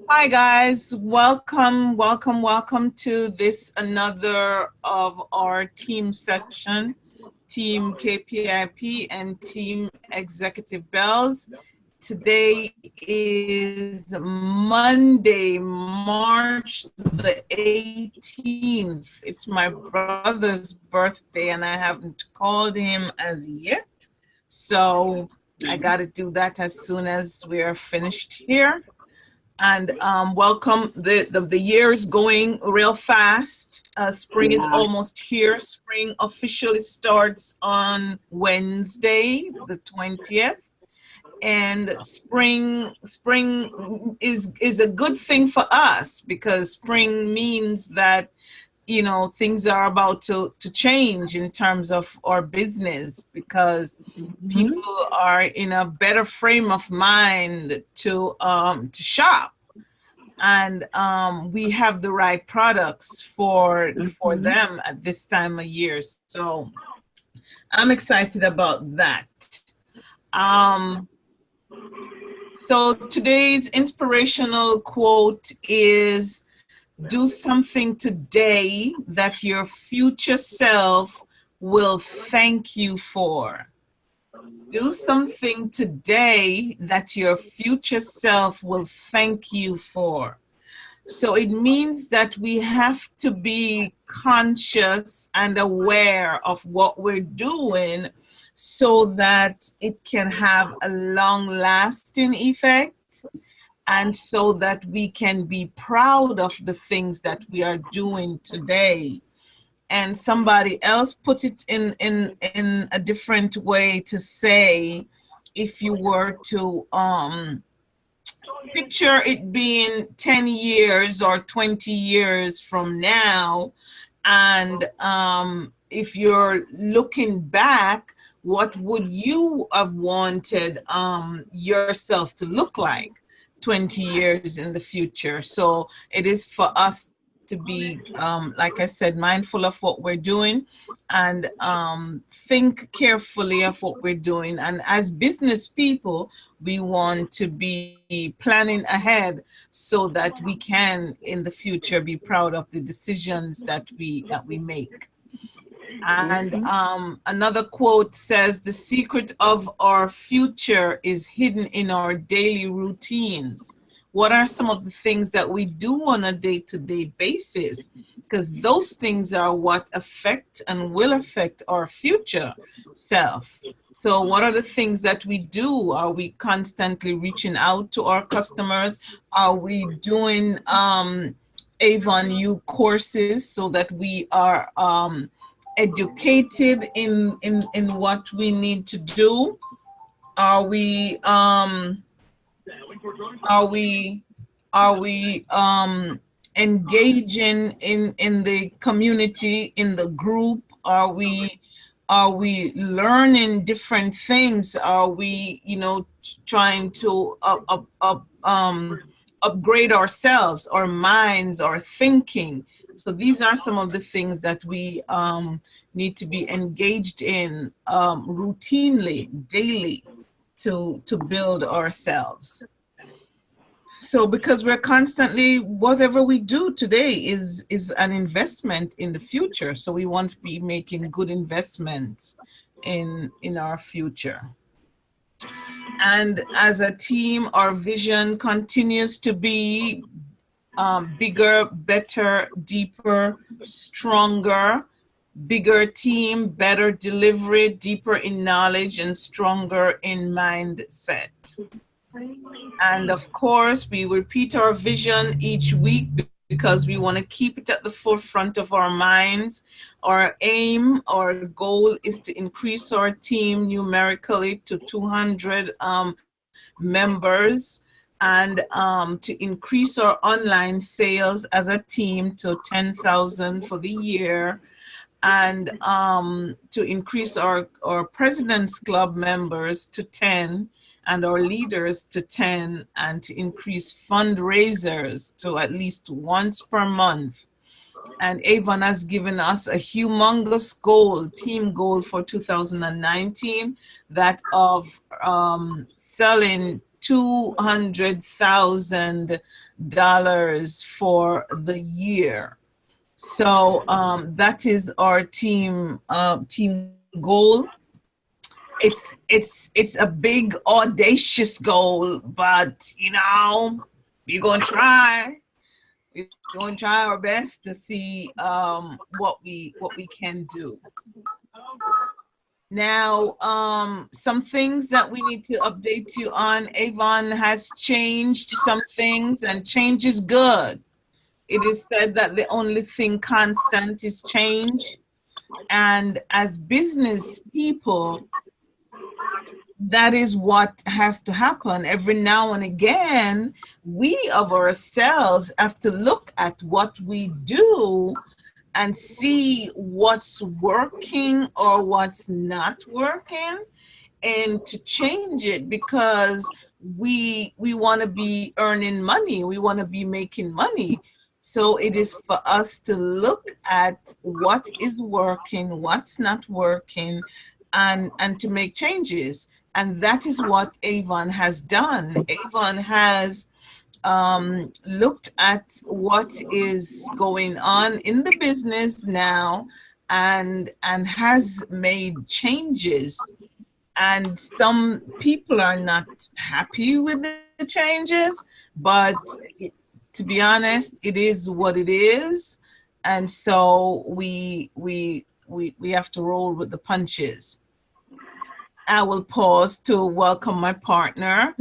Hi guys, welcome to this another of our team section, Team KPIP and Team Executive Bells. Today is Monday, March the 18th. It's my brother's birthday and I haven't called him as yet. So I got to do that as soon as we are finished here. And welcome. The year is going real fast. Spring is almost here. Spring officially starts on Wednesday, the 20th. And spring is a good thing for us because spring means that things are about to change in terms of our business because people are in a better frame of mind to shop, and we have the right products for them at this time of year. So I'm excited about that. So today's inspirational quote is, do something today that your future self will thank you for. Do something today that your future self will thank you for. So it means that we have to be conscious and aware of what we're doing so that it can have a long-lasting effect, and so that we can be proud of the things that we are doing today. And somebody else put it in a different way to say, if you were to picture it being 10 years or 20 years from now, and if you're looking back, what would you have wanted yourself to look like 20 years in the future? So it is for us to be, like I said, mindful of what we're doing and think carefully of what we're doing. And as business people, we want to be planning ahead so that we can in the future be proud of the decisions that we make. And another quote says, the secret of our future is hidden in our daily routines. What are some of the things that we do on a day-to-day basis? Because those things are what affect and will affect our future self. So what are the things that we do? Are we constantly reaching out to our customers? Are we doing Avon U courses so that we are educated in what we need to do? Are we engaging in the community, in the group? Are we learning different things? Are we trying to upgrade ourselves, our minds, our thinking? So these are some of the things that we need to be engaged in routinely, daily, to build ourselves. So because we're constantly, whatever we do today is an investment in the future. So we want to be making good investments in our future. And as a team, our vision continues to be bigger, better, deeper, stronger, bigger team, better delivery, deeper in knowledge, and stronger in mindset. And of course, we repeat our vision each week because we want to keep it at the forefront of our minds. Our aim, our goal is to increase our team numerically to 200 members, and to increase our online sales as a team to 10,000 for the year, and to increase our President's Club members to 10, and our leaders to 10, and to increase fundraisers to at least once per month. And Avon has given us a humongous goal, team goal for 2019, that of selling $200,000 for the year. So that is our team goal. It's a big audacious goal, but you know, we're gonna try. We're gonna try our best to see what we can do. Now, some things that we need to update you on. Avon has changed some things, and change is good. It is said that the only thing constant is change. And as business people, that is what has to happen. Every now and again, we of ourselves have to look at what we do and see what's working or what's not working, and to change it, because we want to be earning money, we want to be making money. So it is for us to look at what is working, what's not working, and to make changes. And that is what Avon has done. Avon has looked at what is going on in the business now, and has made changes. And some people are not happy with the changes, but to be honest, it is what it is. And so we have to roll with the punches. I will pause to welcome my partner,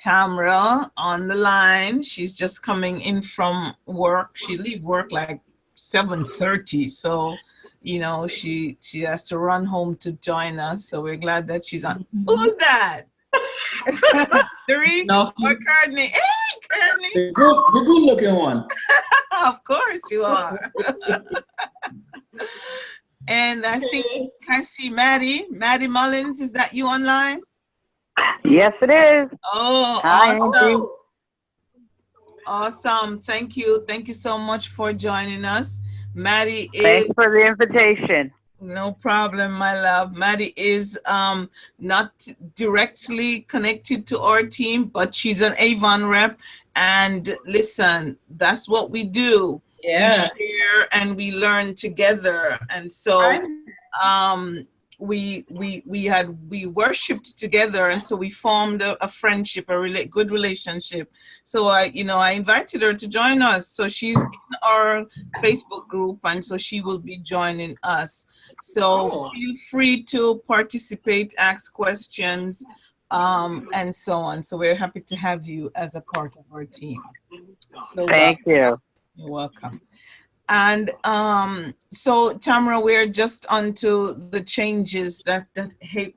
Tamra, on the line. She's just coming in from work. She leaves work like 7:30, so you know she has to run home to join us. So we're glad that she's on. Who's that? Tariq No. or Courtney? Hey, Courtney. The good looking one. Of course you are. And I think I see Maddie Mullins. Is that you online? Yes, it is. Oh, Hi, awesome. Awesome. Thank you so much for joining us. Maddie is... Thanks for the invitation. No problem, my love. Maddie is not directly connected to our team, but she's an Avon rep. And listen, that's what we do. Yeah. We share and we learn together. And so we worshipped together, and so we formed a friendship, good relationship. So I invited her to join us. So she's in our Facebook group, and so she will be joining us. So feel free to participate, ask questions, and so on. So we're happy to have you as a part of our team. So thank you. You're welcome. And so, Tamra, we're just onto the changes that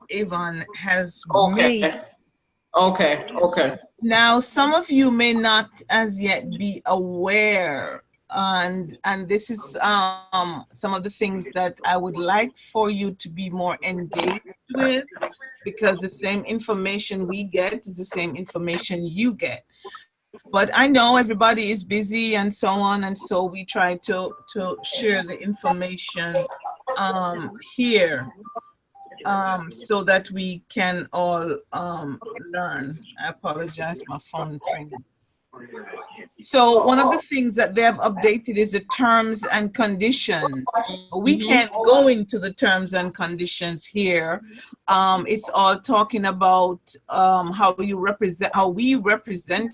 Avon has made. Okay. Now, some of you may not as yet be aware, and this is some of the things that I would like for you to be more engaged with, because the same information we get is the same information you get. But I know everybody is busy and so on, and so we try to share the information here so that we can all learn. I apologize, my phone is ringing. So one of the things that they have updated is the terms and conditions. We can't go into the terms and conditions here. It's all talking about how we represent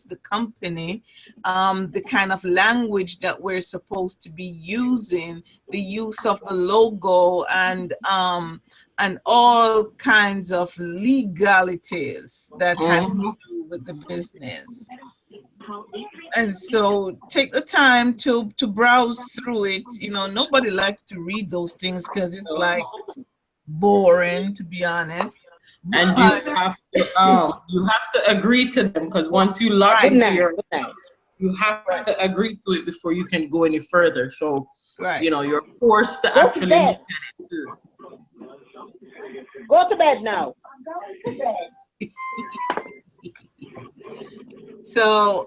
the company, the kind of language that we're supposed to be using, the use of the logo, and all kinds of legalities that has to do with the business. And so take the time to browse through it. You know, nobody likes to read those things because it's like boring, to be honest. And you have to agree to them, because once you log into your account, you have to agree to it before you can go any further. So you know, you're forced to actually look at it too. Go to bed now. So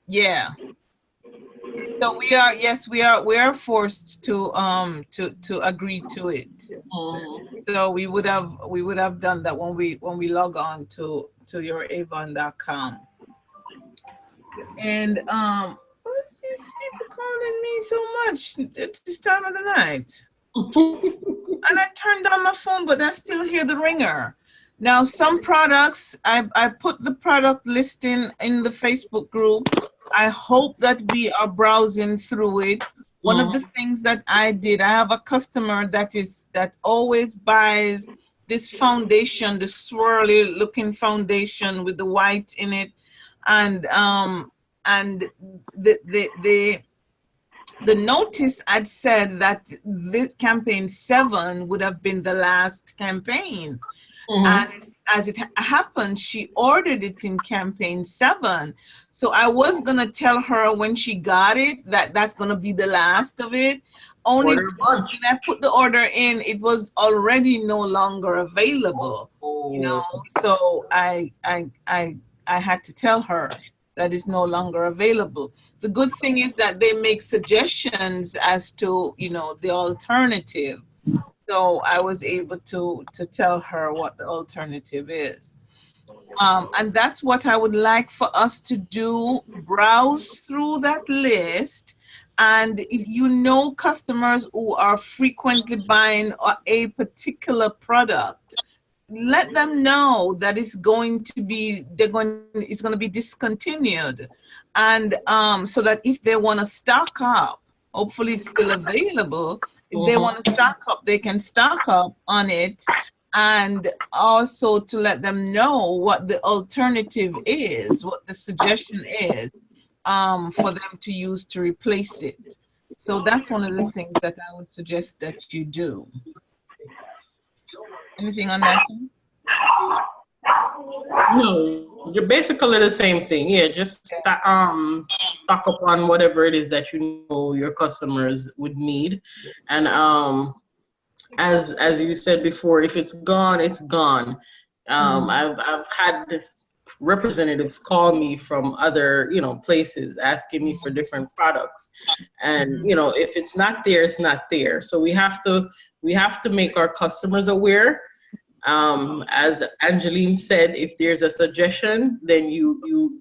yeah. So we are forced to agree to it. So we would have done that when we log on to to your Avon.com. And what are these people calling me so much at this time of the night? And I turned on my phone, but I still hear the ringer. Now, some products, I put the product listing in the Facebook group. I hope that we are browsing through it. One of the things that I did, I have a customer that always buys this foundation, the swirly looking foundation with the white in it. And the notice had said that this campaign 7 would have been the last campaign. And as it happened, she ordered it in campaign 7. So I was going to tell her when she got it that that's going to be the last of it. Only when I put the order in, it was already no longer available. You know, so I had to tell her that is no longer available. The good thing is that they make suggestions as to, you know, the alternative. So I was able to tell her what the alternative is. And that's what I would like for us to do, browse through that list. And if you know customers who are frequently buying a particular product, let them know that it's going to be, it's going to be discontinued. And so that if they want to stock up, hopefully it's still available. If they want to stock up, they can stock up on it, and also to let them know what the alternative is, what the suggestion is for them to use to replace it. So that's one of the things that I would suggest that you do. Anything on that? No, you're basically the same thing. Yeah, just stock up on whatever it is that you know your customers would need, and as you said before, if it's gone, it's gone. I've had representatives call me from other places asking me for different products, and if it's not there, it's not there. So we have to make our customers aware. As Angeline said, if there's a suggestion, then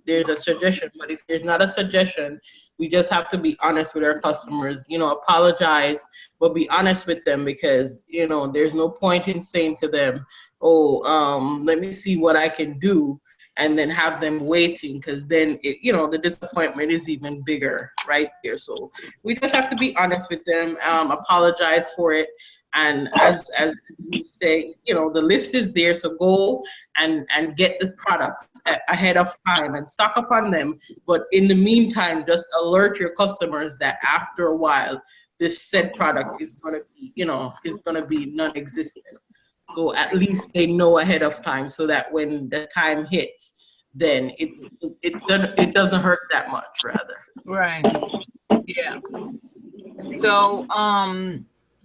there's a suggestion. But if there's not a suggestion, we just have to be honest with our customers, apologize, but be honest with them, because, there's no point in saying to them, let me see what I can do, and then have them waiting, because then, the disappointment is even bigger right there. So we just have to be honest with them, apologize for it. And as we say, the list is there, so go and get the products ahead of time and stock up on them. But in the meantime, just alert your customers that after a while, this said product is going to be non-existent. So at least they know ahead of time, so that when the time hits, then it doesn't hurt that much, rather. Right. Yeah. So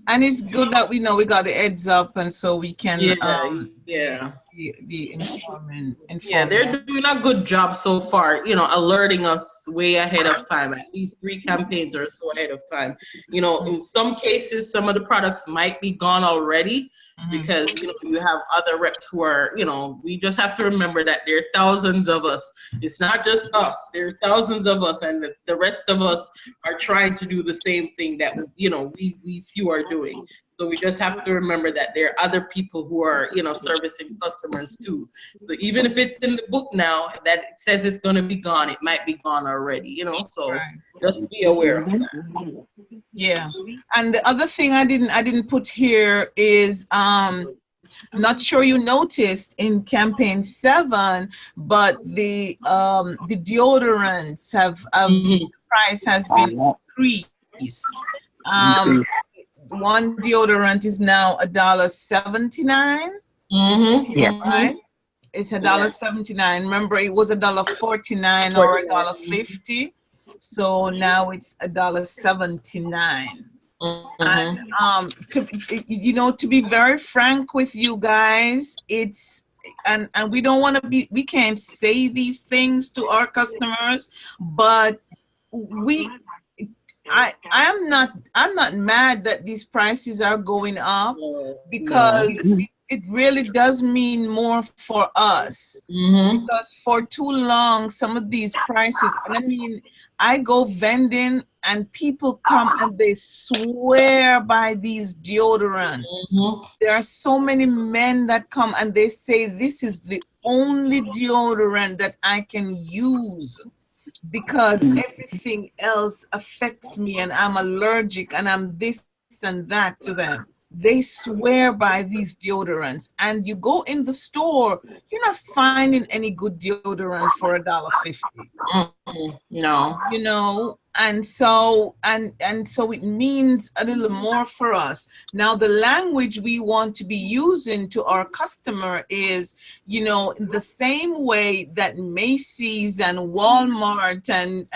and it's good that we know we got the heads up, and so we can be informing. Yeah, they're doing a good job so far, alerting us way ahead of time, at least 3 campaigns or so ahead of time. In some cases, some of the products might be gone already, because you have other reps who are, we just have to remember that there are thousands of us. It's not just us. There are thousands of us, and the rest of us are trying to do the same thing that we few are doing. So we just have to remember that there are other people who are servicing customers too. So even if it's in the book now that it says it's going to be gone, it might be gone already. So just be aware of that. Yeah. And the other thing I didn't put here is I'm not sure you noticed in campaign 7, but the deodorants the price has been increased. One deodorant is now $1.79. Yeah. Right? It's $1.79. Remember, it was $1.49 or $1.50. So now it's $1.79. And to be very frank with you guys, it's and we don't want to we can't say these things to our customers, but I'm not mad that these prices are going up, because it really does mean more for us, because for too long, some of these prices, and I mean, I go vending and people come and they swear by these deodorants. There are so many men that come and they say, this is the only deodorant that I can use because everything else affects me and I'm allergic and I'm this and that to them. They swear by these deodorants, and you go in the store, you're not finding any good deodorant for $1.50. No. You know, and so it means a little more for us. Now, the language we want to be using to our customer is, you know, in the same way that Macy's and Walmart and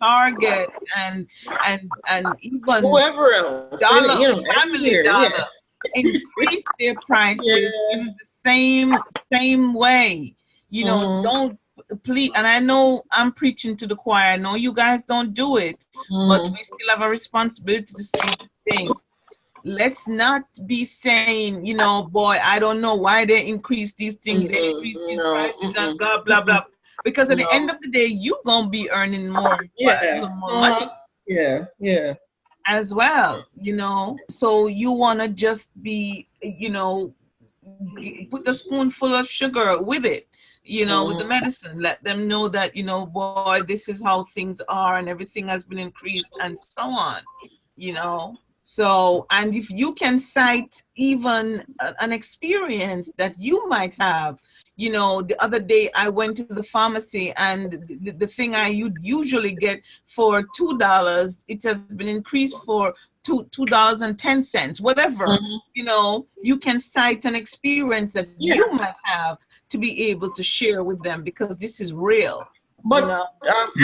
Target and even whoever else, Family Dollar increase their prices in the same way. You know, don't please, and I know I'm preaching to the choir. I know you guys don't do it, but we still have a responsibility to say the thing. Let's not be saying, you know, boy, I don't know why they increase these things, they increase these prices and blah, blah, blah. Because at the end of the day, you're going to be earning more, more money. As well, you know. So you want to just be, you know, put a spoonful of sugar with it, you know, with the medicine. Let them know that, you know, boy, this is how things are and everything has been increased and so on, you know. So, and if you can cite even an experience that you might have, you know, the other day I went to the pharmacy and the thing I usually get for $2, it has been increased for $2.10, whatever. You know, you can cite an experience that you might have to be able to share with them, because this is real. But, you know?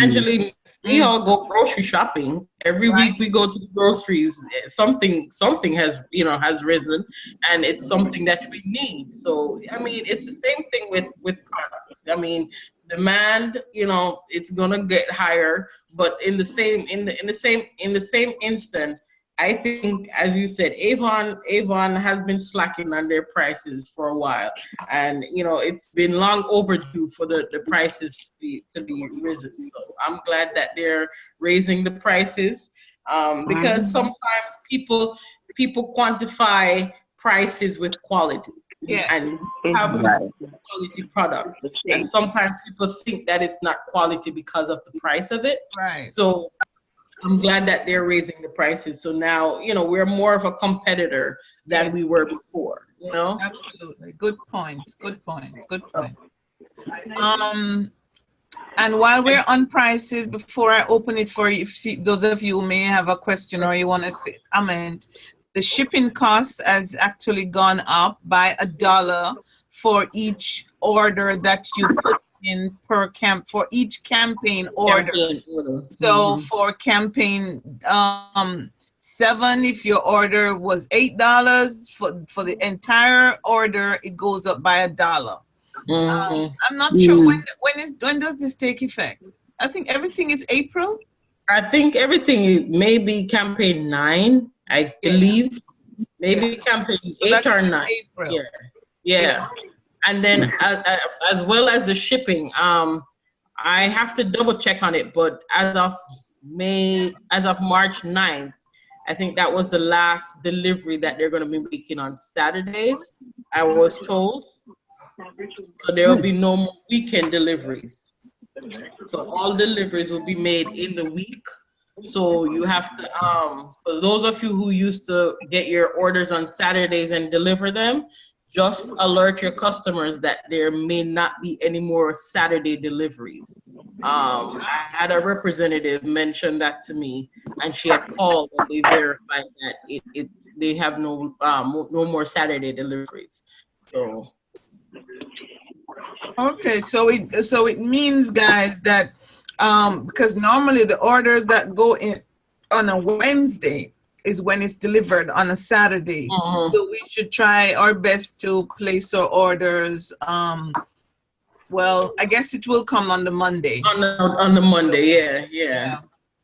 Angeline, we all go grocery shopping. Every week we go to the groceries. Something has, you know, has risen, and it's something that we need. So, I mean, it's the same thing with products. I mean, demand, you know, it's gonna get higher, but in the same instant, I think, as you said, Avon has been slacking on their prices for a while, and you know it's been long overdue for the prices to be risen. So I'm glad that they're raising the prices, because sometimes people quantify prices with quality, and have a quality product, and sometimes people think that it's not quality because of the price of it. So I'm glad that they're raising the prices. So now, you know, we're more of a competitor than we were before, you know? Absolutely. Good point. Good point. Good point. And while we're on prices, before I open it for you, those of you who may have a question or you want to say comment, the shipping cost has actually gone up by $1 for each order that you put in for each campaign order. So for campaign 7, if your order was $8, for the entire order it goes up by $1. I'm not sure when does this take effect. I think everything is April. I think everything may be campaign 9, I believe. Maybe campaign 8 or 9. April. Yeah. And then as well as the shipping, I have to double check on it, but as of March 9th, I think that was the last delivery that they're going to be making on Saturdays, I was told. So there will be no more weekend deliveries. So all deliveries will be made in the week. So you have to, for those of you who used to get your orders on Saturdays and deliver them, just alert your customers that there may not be any more Saturday deliveries. I had a representative mention that to me, and she had called and they verified that they have no more Saturday deliveries. So. Okay, so it means, guys, that because normally the orders that go in on a Wednesday is when it's delivered on a Saturday. So we should try our best to place our orders. Well, I guess it will come on the Monday. On the Monday, yeah.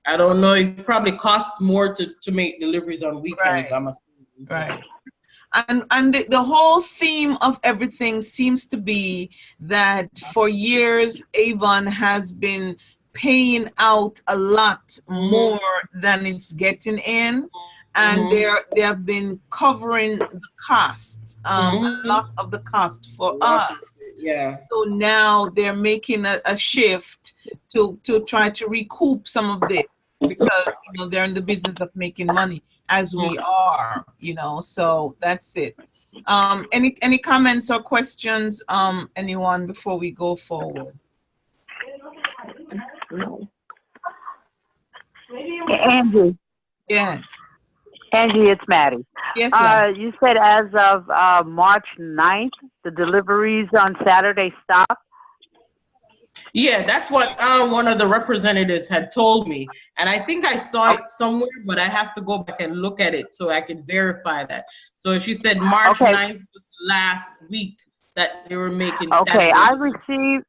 I don't know. It probably costs more to make deliveries on weekends. I'm assuming. Right. And the whole theme of everything seems to be that for years Avon has been paying out a lot more than it's getting in, and they have been covering the cost, a lot of the cost for us. Yeah. So now they're making a shift to try to recoup some of this, because they're in the business of making money, as we are. So that's it. Any comments or questions, anyone, before we go forward? Angie. Yeah. Angie, it's Maddie. Yes, ma'am. You said as of March 9th, the deliveries on Saturday stop? Yeah, that's what one of the representatives had told me. And I think I saw it somewhere, but I have to go back and look at it so I can verify that. So she said March 9th was last week that they were making Saturday. I received,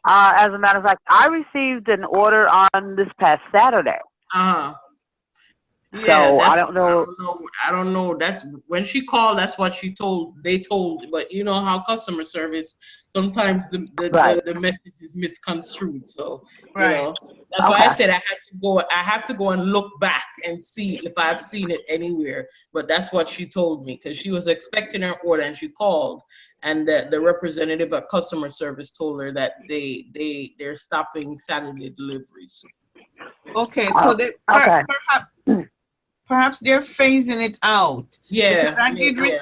as a matter of fact, I received an order on this past Saturday. Yeah, so I don't know. I don't know. That's when she called. That's what they told. But you know how customer service, sometimes the message is misconstrued. So that's why I said I have to go and look back and see if I've seen it anywhere. But that's what she told me, because she was expecting her order and she called, and the representative at customer service told her that they're stopping Saturday deliveries. Okay, so perhaps they're phasing it out. Yeah. Because I did receive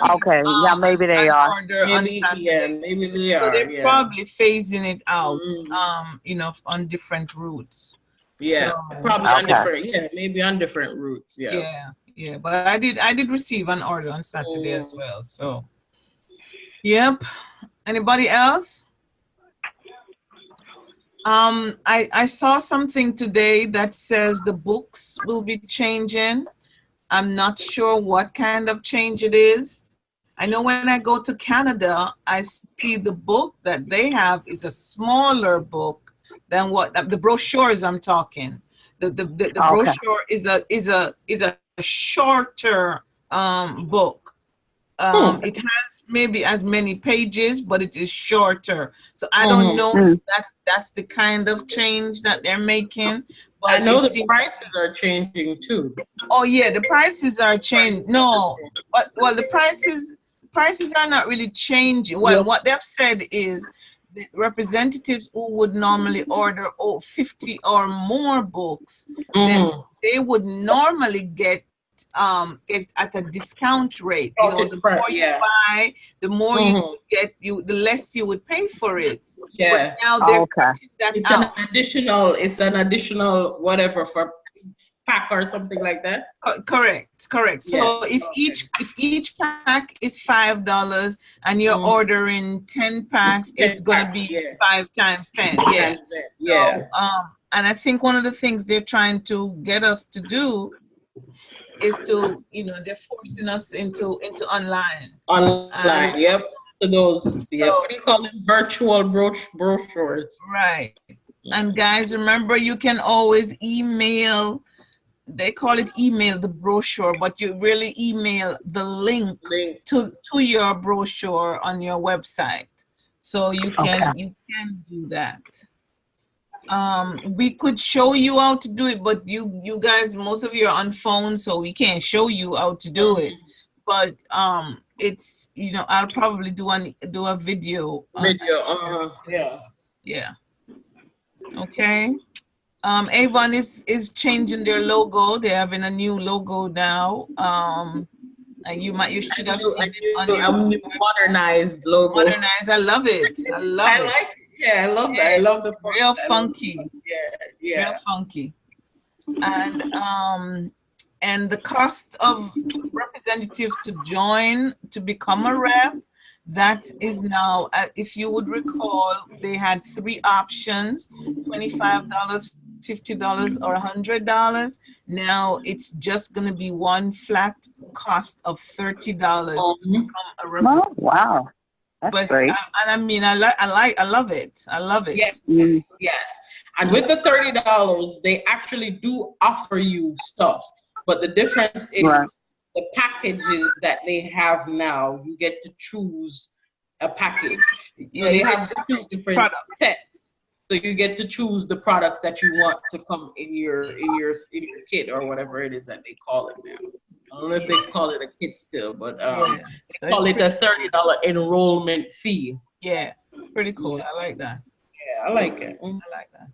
maybe they are. Order on Saturday. Maybe they are. So they're probably phasing it out, on different routes. Yeah, so, probably on different. Yeah, maybe on different routes. Yeah. Yeah. But I did receive an order on Saturday as well. So, yep. Anybody else? I saw something today that says the books will be changing. I'm not sure what kind of change it is. I know when I go to Canada, I see the book that they have is a smaller book than what the brochures I'm talking. The brochure is a shorter book. It has maybe as many pages, but it is shorter. So I don't know if that's the kind of change that they're making. But I know the prices are changing too. Oh yeah, the prices are changing. No, but the prices are not really changing. Well, what they've said is the representatives who would normally order 50 or more books, then they would normally get at a discount rate. The more you buy, the more you get, the less you would pay for it. Yeah. But now they're cutting that out. It's an additional whatever for pack or something like that. Correct. So if each pack is $5 and you're ordering 10 packs, it's gonna be 5 times 10. Yeah. So, and I think one of the things they're trying to get us to do is to, they're forcing us into online. Yep. To those, what do you call them? Virtual brochures. Right. And guys, remember, you can always email. They call it email the brochure, but you really email the link to your brochure on your website. So you can do that. We could show you how to do it, but you guys, most of you are on phone, so we can't show you how to do it. But it's, I'll probably do a video. Yeah. Okay. Avon is changing their logo. They're having a new logo now. And you should have seen it on your modernized logo. Modernized. I love it. I like it. Yeah, I love that. I love the real funky. Yeah. Real funky. And the cost of representatives to join to become a rep, that is now, if you would recall, they had 3 options: $25, $50, or $100. Now it's just going to be one flat cost of $30 to become a rep. Oh, wow. That's great. I love it. I love it. Yes. And with the $30, they actually do offer you stuff. But the difference is the packages that they have now, you get to choose a package. Yeah, so they have different sets. So you get to choose the products that you want to come in your kit or whatever it is that they call it now. I don't know if they call it a kit still, but they call it a $30 enrollment fee. Yeah, it's pretty cool. Yeah. I like that. Yeah, I like it. I like that.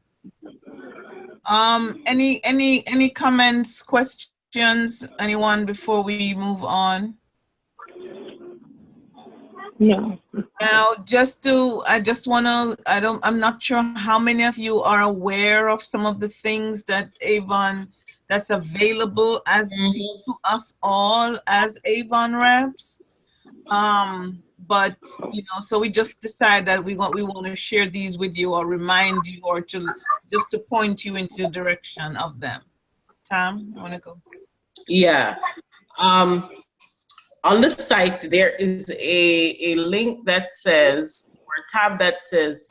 Any comments, questions, anyone before we move on? No. Now, I'm not sure how many of you are aware of some of the things that Avon, that's available as to us all as Avon reps. But, you know, so we just decided that we want to share these with you or remind you or just to point you into the direction of them. Tam, you want to go? Yeah. On the site, there is a link that says, or a tab that says,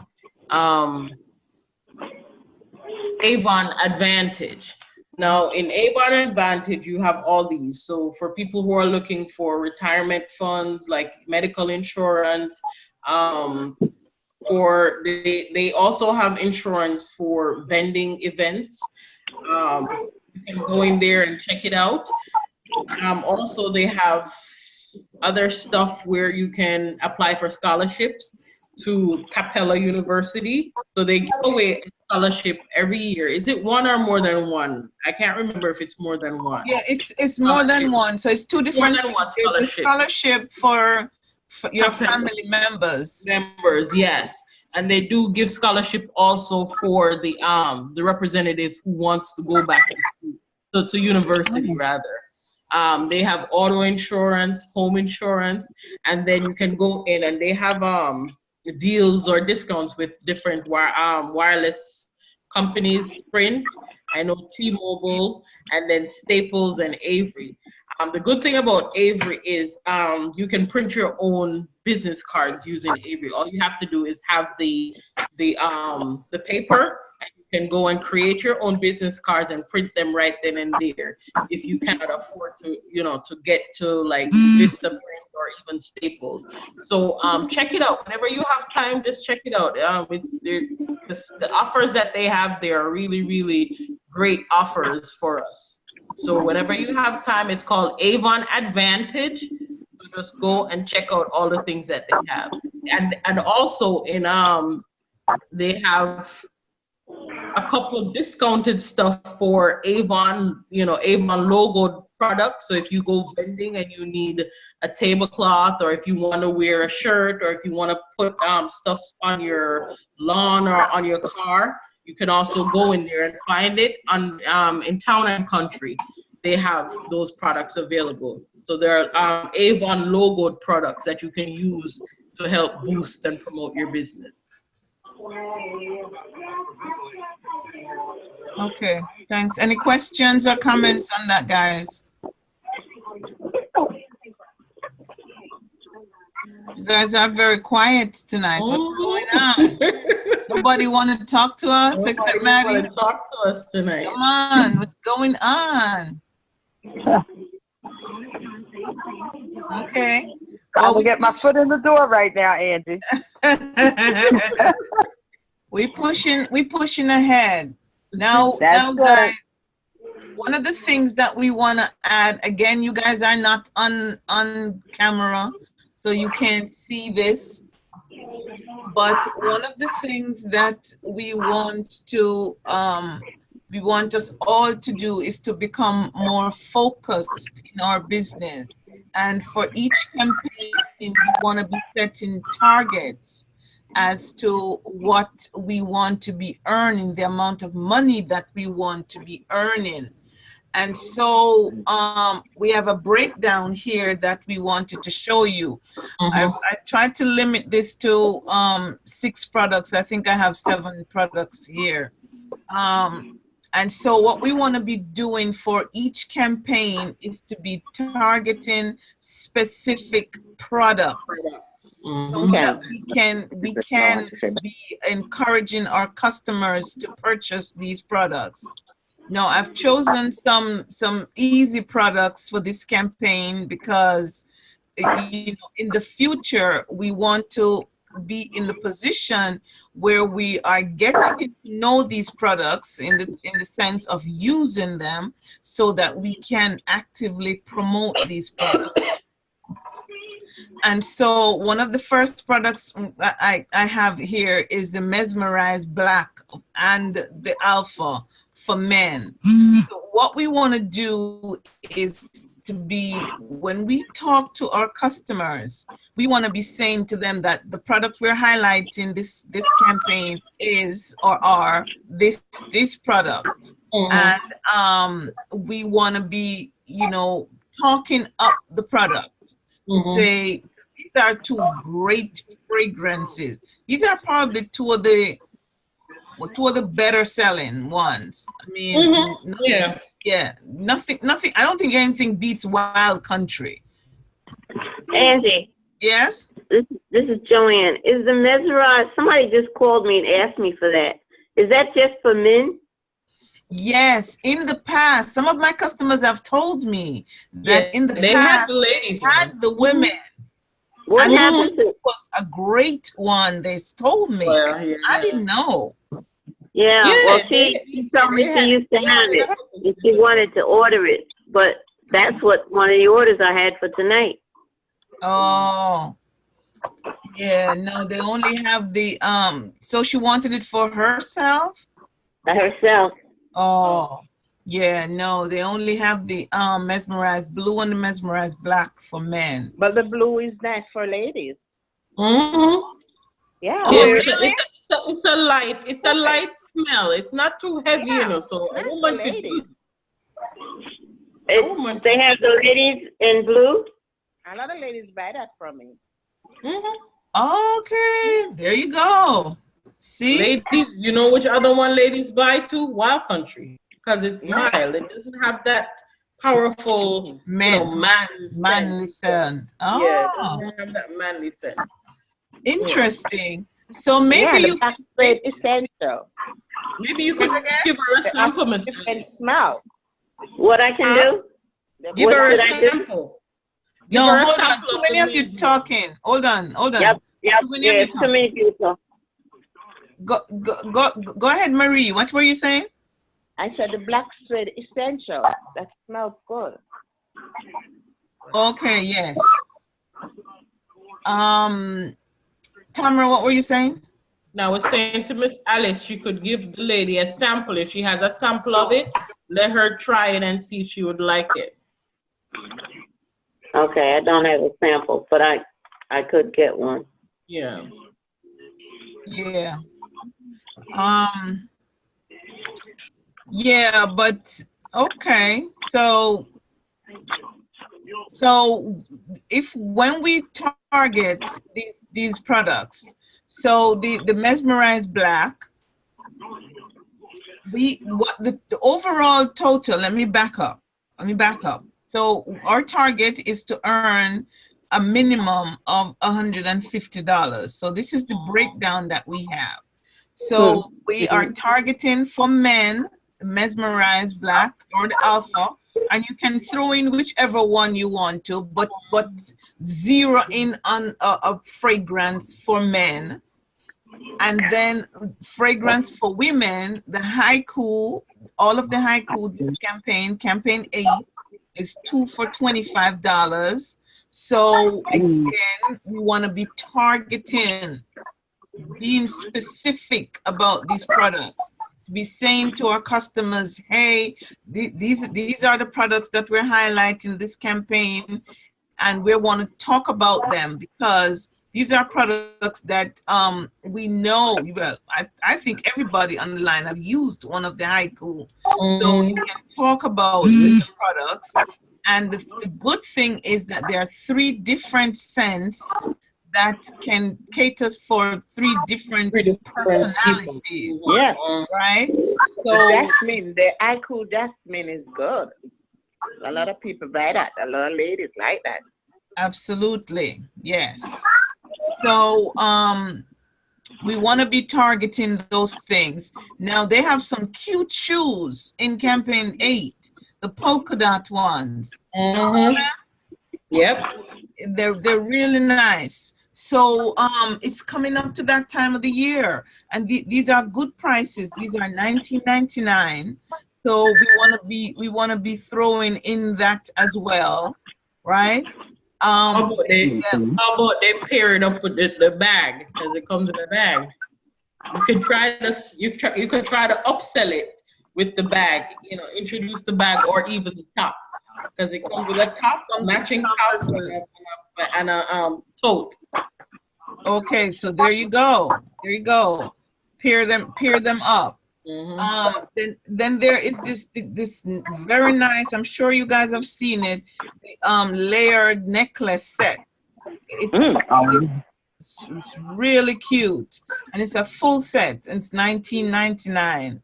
Avon Advantage. Now, in Avon Advantage, you have all these. So for people who are looking for retirement funds, like medical insurance, they also have insurance for vending events. You can go in there and check it out. Also, they have other stuff where you can apply for scholarships to Capella University. So they give away a scholarship every year. Is it one or more than one? I can't remember if it's more than one. Yeah, it's more than one. So it's two different. More than one scholarship. Scholarship for your family members. Yes. And they do give scholarship also for the representatives who wants to go back to school, so to university rather. They have auto insurance, home insurance, and then you can go in and they have deals or discounts with different wireless companies, Sprint, I know T-Mobile, and then Staples and Avery. The good thing about Avery is you can print your own business cards using Avery. All you have to do is have the paper, and you can go and create your own business cards and print them right then and there. If you cannot afford to, to get to like Vista Print or even Staples. So check it out. Whenever you have time, just check it out. The offers that they have, they are really, really great offers for us. So whenever you have time, it's called Avon Advantage. So just go and check out all the things that they have. And also in they have a couple of discounted stuff for Avon, Avon logo products. So if you go vending and you need a tablecloth, or if you want to wear a shirt, or if you want to put stuff on your lawn or on your car, you can also go in there and find it on in Town and Country. They have those products available. So there are Avon logoed products that you can use to help boost and promote your business. Okay, thanks. Any questions or comments on that, guys? You guys are very quiet tonight. What's going on? Nobody wanted to talk to us except Maddie? Nobody wanted to talk to us tonight. Come on, what's going on? Okay. I will get my foot in the door right now, Angie. we pushing ahead. Now guys, one of the things that we want to add, again, you guys are not on camera, so you can't see this, but one of the things that we want us all to do is to become more focused in our business. And for each campaign, we want to be setting targets as to what we want to be earning, the amount of money that we want to be earning. And so we have a breakdown here that we wanted to show you. I tried to limit this to 6 products. I think I have 7 products here. And so what we want to be doing for each campaign is to be targeting specific products, so that we can be encouraging our customers to purchase these products. No, I've chosen some easy products for this campaign because in the future we want to be in the position where we are getting to know these products in the sense of using them so that we can actively promote these products. And so one of the first products I have here is the Mesmerized Black and the Alpha for men. So what we want to do is to be, when we talk to our customers, we want to be saying to them that the product we're highlighting this campaign is or are this product. And we want to be, talking up the product. Say, these are two great fragrances. These are probably two of the better selling ones. I mean, nothing. I don't think anything beats Wild Country. Angie. Yes. This is Joanne. Is the Mesmerized? Somebody just called me and asked me for that. Is that just for men? Yes, in the past, some of my customers have told me that in the they past, had the ladies, had the women. What happened to it? Was a great one. They told me. Well, yeah. I didn't know. Yeah, well, she told me she used to have it, and she wanted to order it, but that's what one of the orders I had for tonight. Oh, yeah, no, they only have the, so she wanted it for herself? Herself. Oh, yeah, no, they only have the Mesmerized Blue and the Mesmerized Black for men. But the blue is nice for ladies. Yeah. Oh, really? It's a light smell. It's not too heavy, so a woman could use it. They have the ladies in blue? A lot of ladies buy that from me. Okay, there you go. See? Ladies, you know which other one ladies buy too? Wild Country. Because it's mild. It doesn't have that powerful manly scent. Oh. Yeah, it doesn't have that manly scent. Interesting. So maybe you can say essential. Maybe you could give her a sample, Miss. And smell. What I can do? Give her a sample. No, hold on. Too many of you talking. Hold on. Yep. Too many people. Go ahead, Marie. What were you saying? I said the black thread essential. That smells good. Okay, yes. Tamra, what were you saying? Now, I was saying to Miss Alice, she could give the lady a sample. If she has a sample of it, let her try it and see if she would like it. Okay, I don't have a sample, but I could get one. Yeah. Yeah. Yeah, but okay. So if when we target these products, so the Mesmerized Black, the overall total, let me back up. So our target is to earn a minimum of $150. So this is the breakdown that we have. So we are targeting for men, the Mesmerized Black or the Alpha, and you can throw in whichever one you want to, but zero in on a fragrance for men. And then fragrance for women, the Haiku, all of the Haiku, this campaign 8 is 2 for $25. So again, we want to be targeting, being specific about these products, to be saying to our customers, hey, these are the products that we're highlighting this campaign, and we want to talk about them because these are products that we know. Well, I think everybody on the line have used one of the Haiku, so you can talk about the products. And the good thing is that there are 3 different scents that can cater for 3 different personalities. Yeah. Right? So Jasmine, the Haiku Jasmine is good. A lot of people buy that. A lot of ladies like that. Absolutely. Yes. So We want to be targeting those things. Now they have some cute shoes in campaign 8, the polka dot ones. Yep. They're really nice. So it's coming up to that time of the year, and these are good prices. These are $19.99. So we want to be throwing in that as well, right? How about they pair it up with the bag, because it comes in a bag. You could try this. You could try to upsell it with the bag. You know, introduce the bag or even the top, because it comes with a top, matching top, and a tote. Okay, so there you go. There you go. Pair them up. Then there is this very nice, I'm sure you guys have seen it, layered necklace set. It's really cute, and it's a full set, and it's $19.99.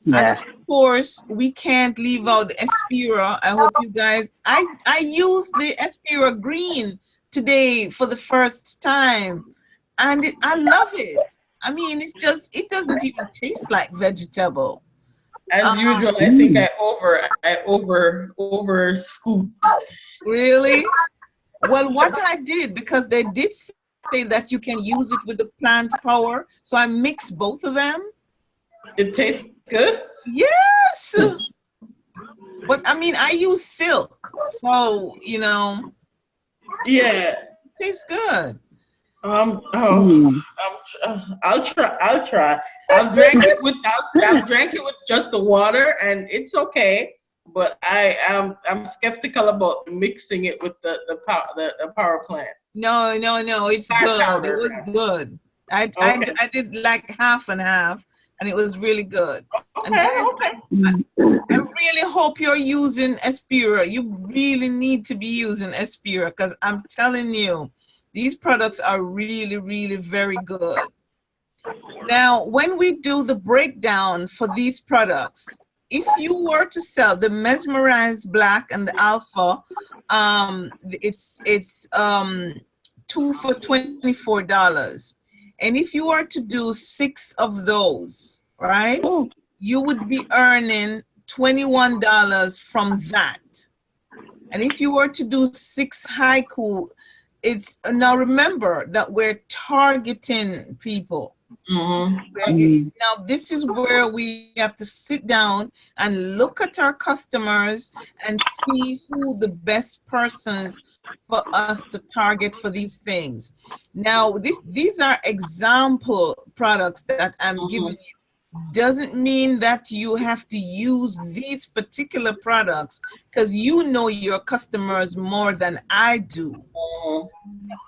And of course, we can't leave out the Espira. I hope you guys, I used the Espira green today for the first time, and I love it. I mean, it doesn't even taste like vegetable. As usual, I think I over scooped. Really? Well, what I did, because they did say that you can use it with the plant power, so I mixed both of them. It tastes good? Yes. But I mean, I use silk, so Yeah. it tastes good. I'll try. I've drank it with just the water, and it's okay. But I'm skeptical about mixing it with the power plant. No, it's good. Powder. It was good. I did like half and half, and it was really good. Okay. I really hope you're using Espira. You really need to be using Espira, because I'm telling you, these products are really, really very good. Now, when we do the breakdown for these products, if you were to sell the Mesmerized Black and the Alpha, it's 2 for $24. And if you were to do 6 of those, right, you would be earning $21 from that. And if you were to do 6 haiku, now remember that we're targeting people. Now this is where we have to sit down and look at our customers and see who the best persons for us to target for these things. Now these are example products that I'm giving you. Doesn't mean that you have to use these particular products, because you know your customers more than I do.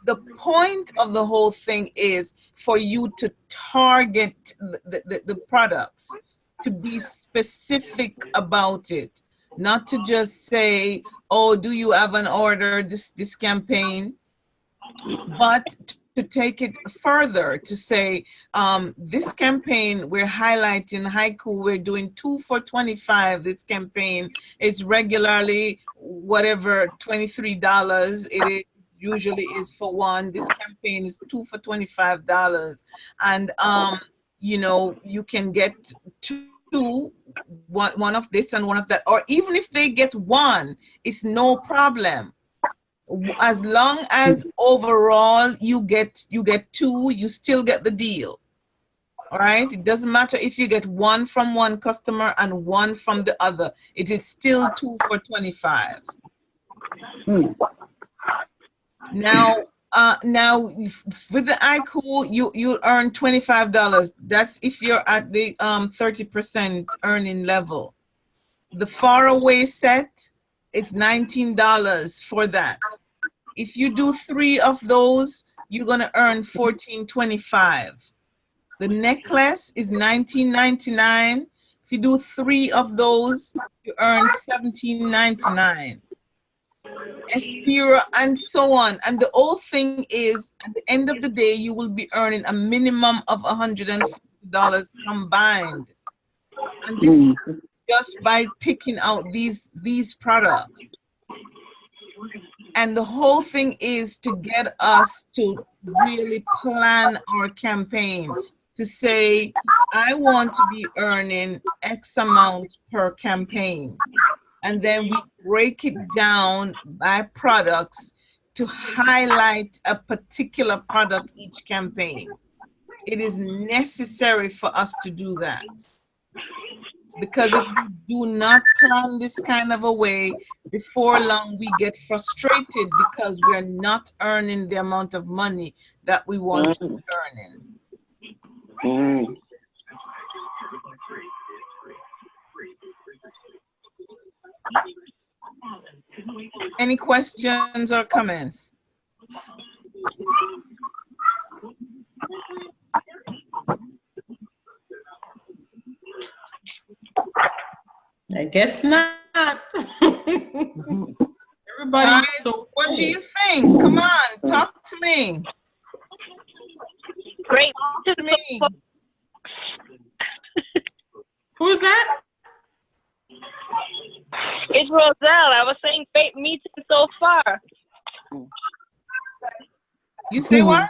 The point of the whole thing is for you to target the products, to be specific about it, not to just say, oh, do you have an order this campaign, but to take it further, to say, this campaign, we're highlighting haiku, we're doing 2 for $25. This campaign is regularly whatever, $23. It usually is for one. This campaign is 2 for $25. And, you know, you can get one of this and one of that. Or even if they get one, it's no problem. As long as overall you get 2, you still get the deal. All right, it doesn't matter if you get 1 from one customer and 1 from the other, it is still 2 for $25. Now with the haiku, you earn $25. That's if you're at the 30% earning level. The faraway set, it's $19 for that. If you do 3 of those, you're gonna earn $14.25. The necklace is $19.99. If you do 3 of those, you earn $17.99. Espira, and so on. And the whole thing is, at the end of the day, you will be earning a minimum of $150 combined. And this is just by picking out these products. And the whole thing is to get us to really plan our campaign to say, I want to be earning X amount per campaign. And then we break it down by products to highlight a particular product each campaign. It is necessary for us to do that. Because if we do not plan this kind of a way, before long we get frustrated because we're not earning the amount of money that we want to be earning. Any questions or comments? I guess not. Everybody. So what do you think? Come on, talk to me. Great. Talk to me. Who is that? It's Roselle. I was saying great meeting so far. You say what?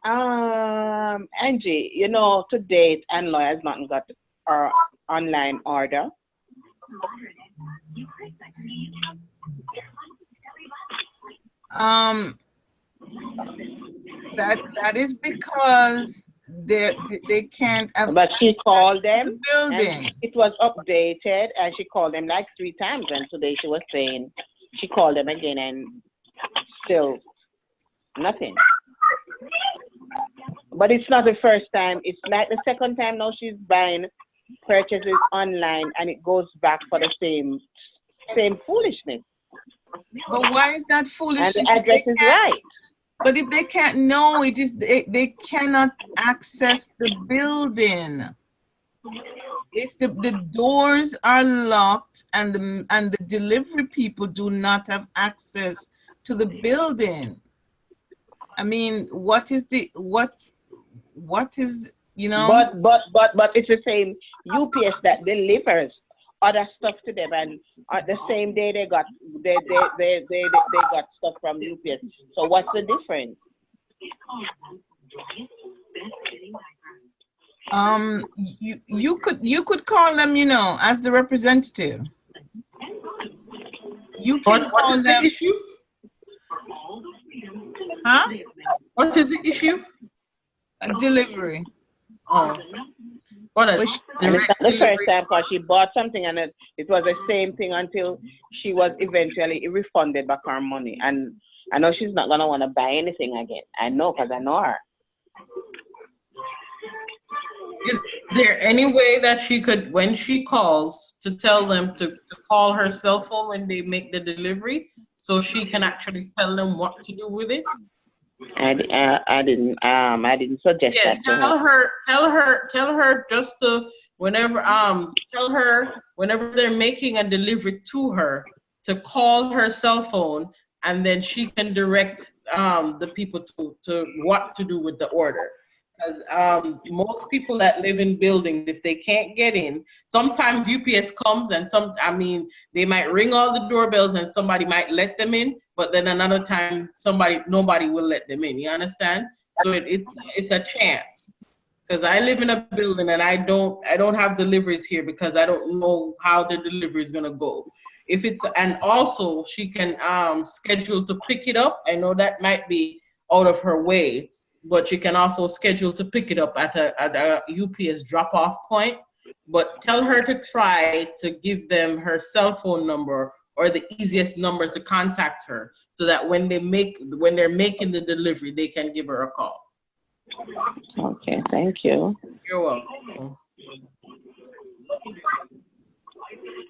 Angie, you know, to date, Anlo has not got our online order. That is because they can't. But she called them. The building. It was updated, and she called them like 3 times. And today she was saying she called them again, and still nothing. But it's not the first time. It's like the second time now she's buying purchases online, and it goes back for the same foolishness. But why is that foolish? And the address is right. But if they can't know, it is they cannot access the building. It's the doors are locked, and the delivery people do not have access to the building. I mean, what is, you know? But it's the same UPS that delivers other stuff to them, and the same day they got stuff from UPS. So what's the difference? You could call them, you know, as the representative. You can call them. The issue? Huh? What is the issue? A delivery. Oh. What a it's not the first time, because she bought something and it was the same thing until she was eventually refunded back her money. And I know she's not going to want to buy anything again. I know, because I know her. Is there any way that she could, when she calls, to tell them to call her cell phone when they make the delivery, so she can actually tell them what to do with it? I didn't suggest that. Tell her just to tell her whenever they're making a delivery to her to call her cell phone, and then she can direct the people to what to do with the order. Because most people that live in buildings, if they can't get in, sometimes UPS comes and they might ring all the doorbells and somebody might let them in, but then another time nobody will let them in. You understand? So it's a chance. Because I live in a building and I don't have deliveries here because I don't know how the delivery is gonna go. And also she can schedule to pick it up. I know that might be out of her way, but you can also schedule to pick it up at a UPS drop-off point. But tell her to try to give them her cell phone number or the easiest number to contact her, so that when they're making the delivery, they can give her a call. Okay, thank you. You're welcome.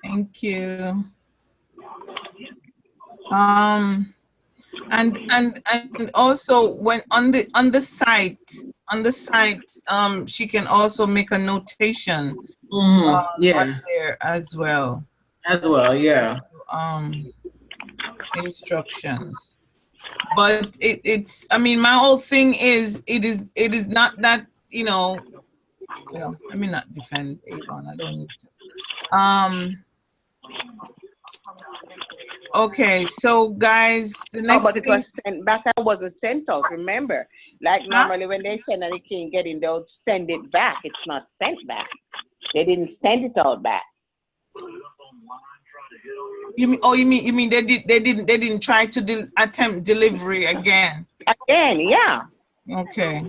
Thank you. And also when on the site, she can also make a notation on there as well. Yeah. Instructions. But it's I mean, my whole thing is it is not that, you know, well, let me not defend Avon. I don't need to. Okay, so guys, the next but it thing, was sent back. I wasn't sent out. Remember, like normally when they send and they can't get in, they'll send it back. It's not sent back. They didn't send it out back. You mean? Oh, you mean they didn't try to attempt delivery again? Again, yeah. Okay.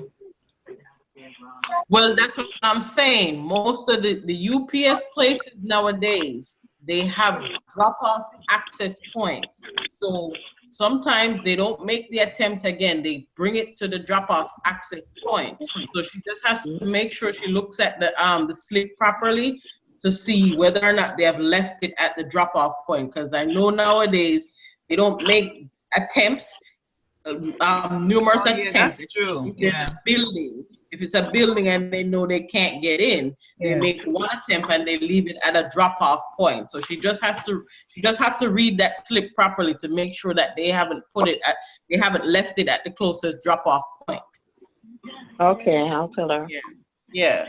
Well, that's what I'm saying. Most of the UPS places nowadays, they have drop-off access points. So sometimes they don't make the attempt again. They bring it to the drop-off access point. So she just has to make sure she looks at the slip properly to see whether or not they have left it at the drop-off point. Because I know nowadays they don't make attempts, numerous attempts. That's true. Yeah. If it's a building and they know they can't get in, they make one attempt and they leave it at a drop-off point. So she just has to read that slip properly to make sure that they haven't left it at the closest drop-off point. Okay, I'll tell her. Yeah.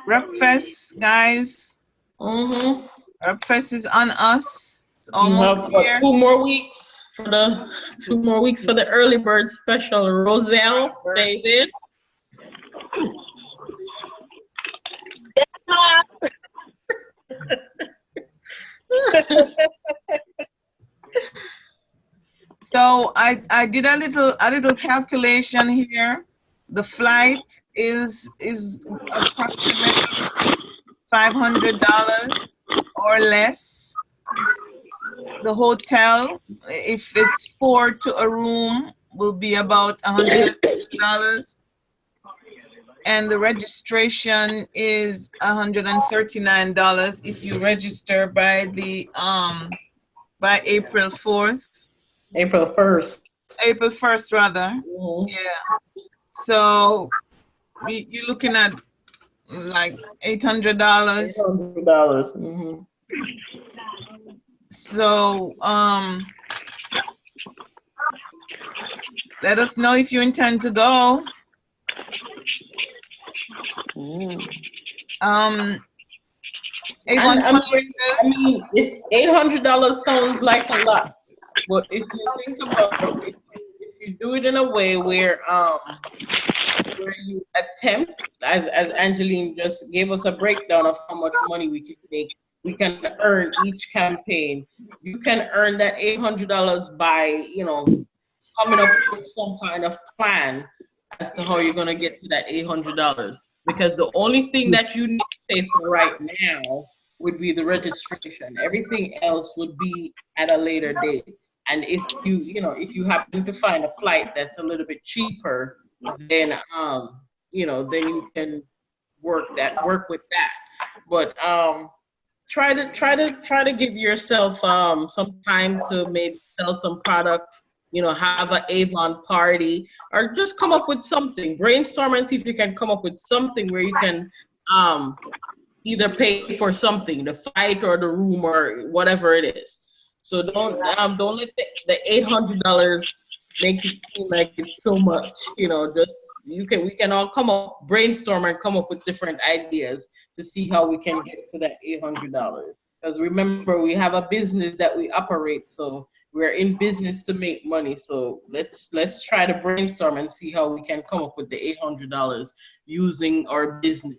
Repfest, guys. Repfest is on us. It's almost here. 2 more weeks for the early bird special. Roselle, David. So I did a little calculation here. The flight is approximately $500 or less. The hotel, if it's 4 to a room, will be about $150. And the registration is $139 if you register by April 4th. April 1st. April 1st, rather. Yeah. So you're looking at like $800. $800. So let us know if you intend to go. Avon $800 sounds like a lot, but if you think about it, if you do it in a way where you attempt, as Angeline just gave us a breakdown of how much money we can make, we can earn each campaign. You can earn that $800 by, coming up with some kind of plan as to how you're gonna get to that $800. Because the only thing that you need to pay for right now would be the registration. Everything else would be at a later date. And if you happen to find a flight that's a little bit cheaper, then then you can work with that. But try to give yourself some time to maybe sell some products, have an Avon party, or just come up with something. Brainstorm and see if you can come up with something where you can either pay for something, the flight or the room or whatever it is. So don't let the $800 make it seem like it's so much. We can all brainstorm and come up with different ideas to see how we can get to that $800. Because remember, we have a business that we operate, so we're in business to make money. So let's try to brainstorm and see how we can come up with the $800 using our business.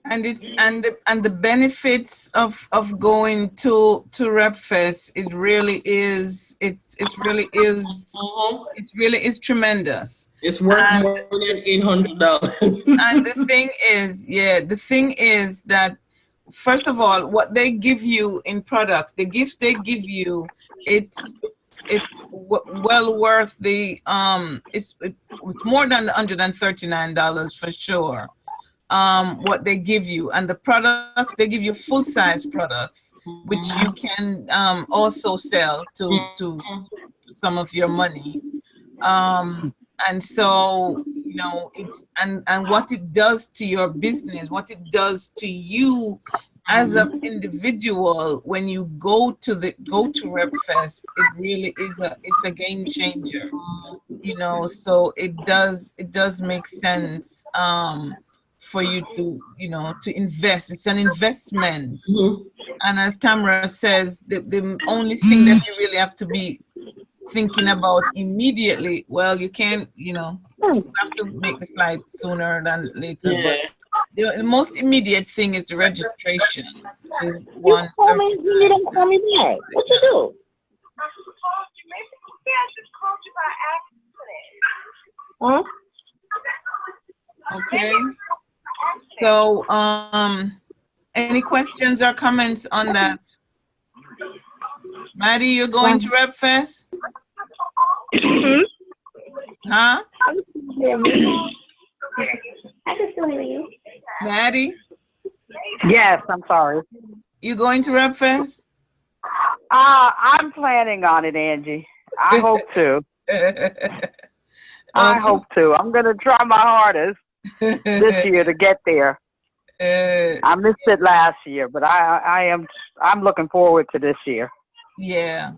And the benefits of going to Repfest, it really is tremendous. It's worth more than $800. And the thing is that, first of all, what they give you in products, the gifts they give you, it's well worth the it's more than the $139 for sure. What they give you, and the products they give you, full size products, which you can also sell to some of your money. And so it's and what it does to your business, what it does to you as an individual, when you go to RepFest, it really is a game changer. You know, so it does make sense for you to, you know, to invest. It's an investment. And as Tamra says, the only thing that you really have to be thinking about immediately, well, you can't, you know, you have to make the flight sooner than later, but the most immediate thing is the registration, which is one. You don't call me back. What you do? Huh? Okay. So, any questions or comments on that? Maddie, you're going to RepFest? Huh? I can still hear you. Maddie? Yes, I'm sorry. You going to RepFest? I'm planning on it, Angie. I hope to. I hope to. I'm going to try my hardest this year to get there. I missed it last year, but I'm looking forward to this year. Yeah.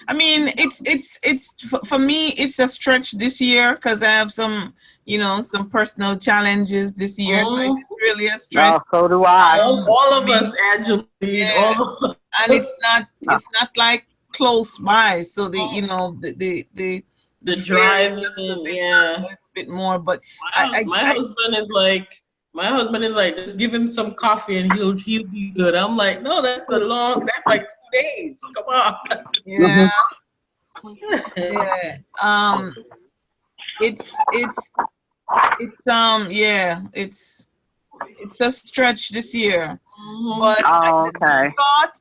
I mean, it's for me, it's a stretch this year because I have some, you know, some personal challenges this year. So it's really a stretch. Oh, so do I. All of us, Angeline. Yeah. And it's not like close by. So the, you know, the driving, a bit more. But my husband is like, just give him some coffee and he'll be good. I'm like, no, that's like 2 days. Come on. Yeah. It's a stretch this year. But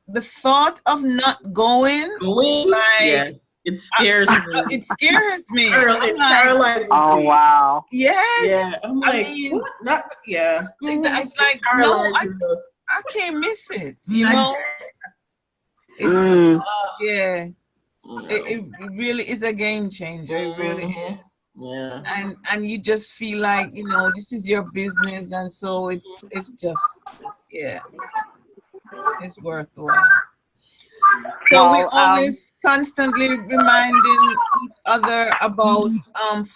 the thought of not going, like, it scares me. It scares me. It paralyzes me. Oh, wow. Yes. Yeah. I'm like, what? Not, yeah. It's like, no, I can't miss it. You know? It's, yeah. It really is a game changer. It really is. Yeah. And you just feel like, you know, this is your business, and so it's just, yeah, it's worthwhile. So we always constantly reminding each other about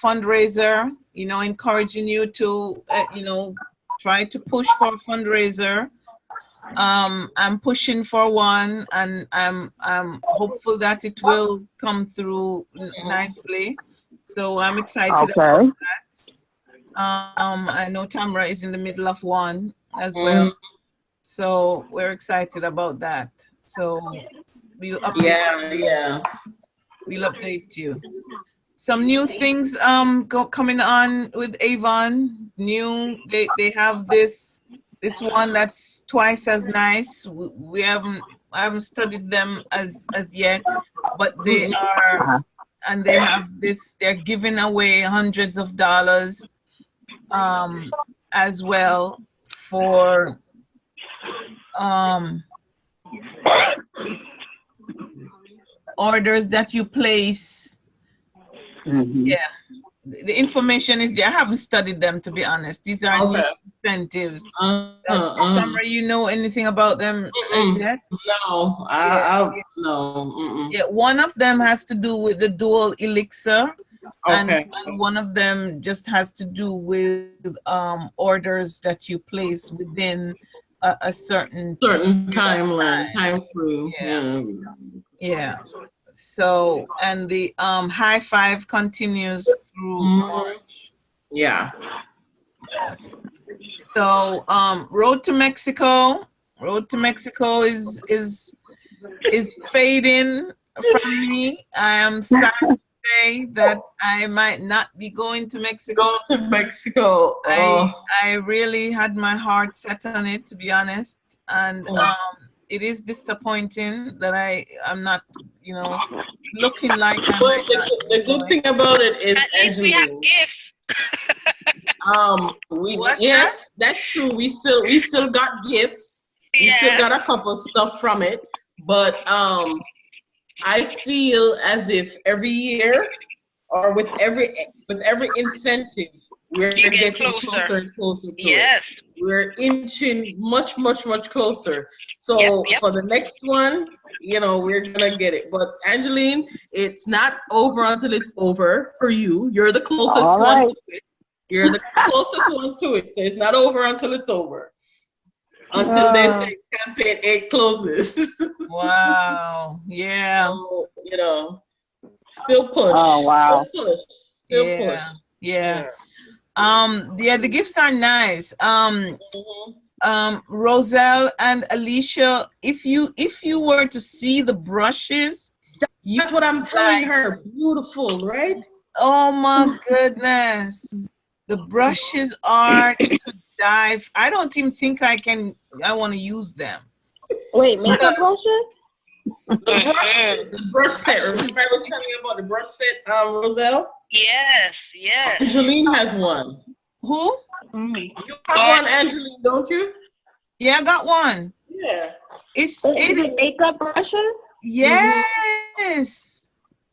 fundraiser, you know, encouraging you to, you know, try to push for a fundraiser. I'm pushing for one, and I'm hopeful that it will come through nicely. So I'm excited about that. I know Tamra is in the middle of one as well. So we're excited about that. So we'll update we'll update you. Some new things coming on with Avon. They have this one that's twice as nice. I haven't studied them as yet, but they are, and they have this, they're giving away hundreds of dollars as well for orders that you place. Yeah, the information is there. I haven't studied them, to be honest. These are new incentives. Tamra, you know anything about them as yet? No, no. Yeah, one of them has to do with the dual elixir, and one of them just has to do with orders that you place within a certain time frame. Yeah. So, and the high five continues through March. Yeah. So, Road to Mexico is fading from me. I am sad to say that I might not be going to Mexico. I really had my heart set on it, to be honest, and it is disappointing that I'm not, you know, looking like I'm. But the good thing about it is, Angeline, that's true. We still got gifts. We still got a couple of stuff from it, but I feel as if every year, or with every incentive, we're getting closer and closer to it. we're inching much closer. So for the next one, you know, we're gonna get it. But Angeline, it's not over until it's over for you. You're the closest one to it. You're the closest one to it. So it's not over until it's over. Until they say campaign 8 closes. Wow. Yeah. So, you know, still push. Oh, wow. Still push. Still push. Yeah. The gifts are nice. Roselle and Alicia, if you were to see the brushes, that's what I'm telling her. Beautiful, right? Oh my goodness. The brushes are to dive. I don't even think I want to use them. Wait, makeup brushes? The brush set. Remember I was telling you about the brush set, Roselle? Yes. Angeline has one. Who? You have one, Angeline, don't you? Yeah, I got one. Yeah. Is it makeup brushes? Yes.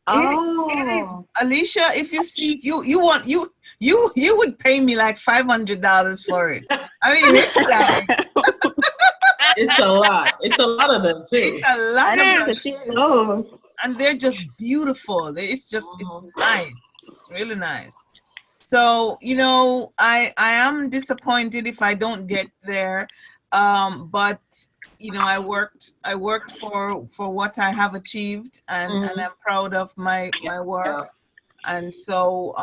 Oh. It is. Alicia, if you see, you would pay me like $500 for it. I mean, it's like it's a lot. It's a lot of them too. It's a lot of brushes. And they're just beautiful. It's just it's nice. It's really nice. So, you know, I am disappointed if I don't get there. But you know, I worked for what I have achieved, and I'm proud of my work. And so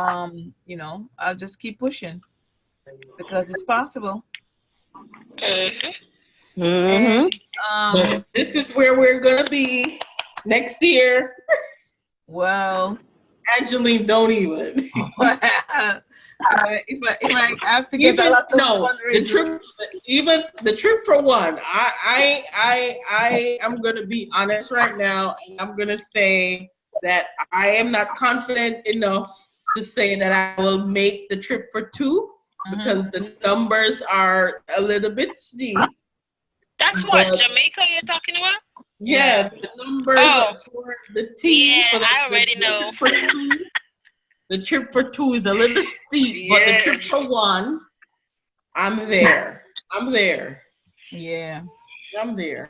you know, I'll just keep pushing because it's possible. And, but this is where we're gonna be next year. Well, Angeline, don't even. if I have to get the trip for one. I am gonna be honest right now, and I'm gonna say that I am not confident enough to say that I will make the trip for 2 because the numbers are a little bit steep. That's what Jamaica you're talking about? Yeah, the numbers for the team. Yeah, I already know. The trip for 2 is a little steep, but the trip for 1, I'm there. Yeah. I'm there.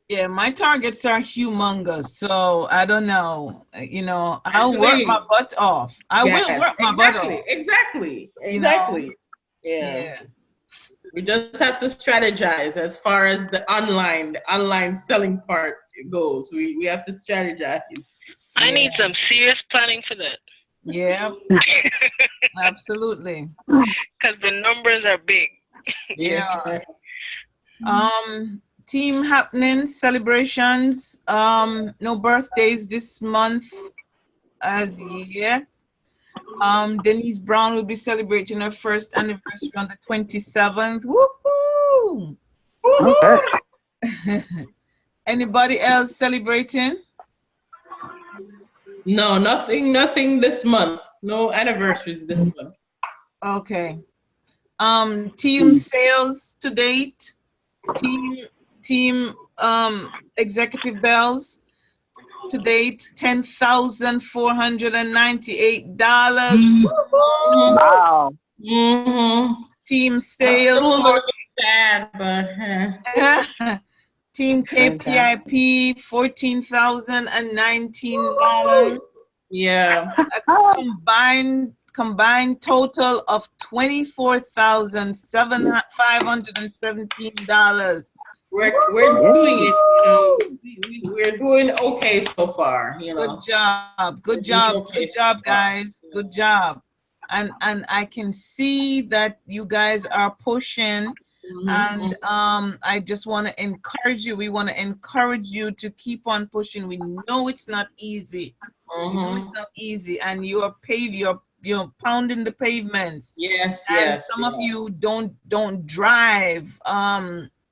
Yeah, my targets are humongous, so I don't know. You know, I'll work my butt off. I will work my butt off. Exactly. You know? Yeah. We just have to strategize as far as the online selling part goes. We have to strategize. I need some serious planning for that. Yeah, absolutely. Because the numbers are big. Yeah. Team happening, celebrations. No birthdays this month as yet. Denise Brown will be celebrating her first anniversary on the 27th. Woohoo! Okay. Anybody else celebrating? No, nothing this month. No anniversaries this month. Okay. Team sales to date. Team executive bells to date, $10,498. Wow. Team sales. A little sad, but Team KPIP, $14,019. Yeah. A combined total of $24,517. We're doing it. You know, we're doing okay so far. You know. Good job, guys. Good job. And I can see that you guys are pushing. And I just want to encourage you. We want to encourage you to keep on pushing. We know it's not easy. We know it's not easy, and you're pounding the pavements. Yes. Some of you don't drive.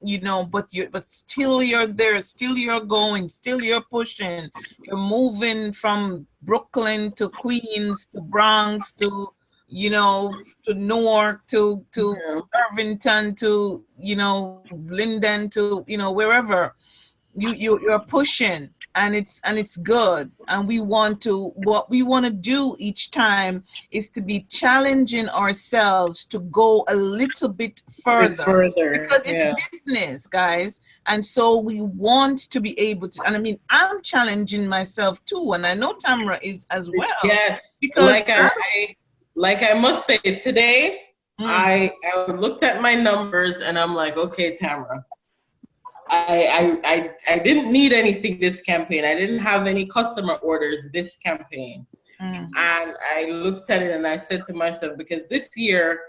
You know, but still you're there. Still you're going. Still you're pushing. You're moving from Brooklyn to Queens to Bronx to, you know, to Newark to Irvington to, you know, Linden to, you know, wherever you're pushing. and it's good. And what we want to do each time is to be challenging ourselves to go a little bit further, because it's business, guys. And so we want to be able to, and I mean, I'm challenging myself too, and I know Tamra is as well. Yes, because like I must say today, I looked at my numbers and I'm like, okay, Tamra, I didn't need anything this campaign. I didn't have any customer orders this campaign. And I looked at it and I said to myself, because this year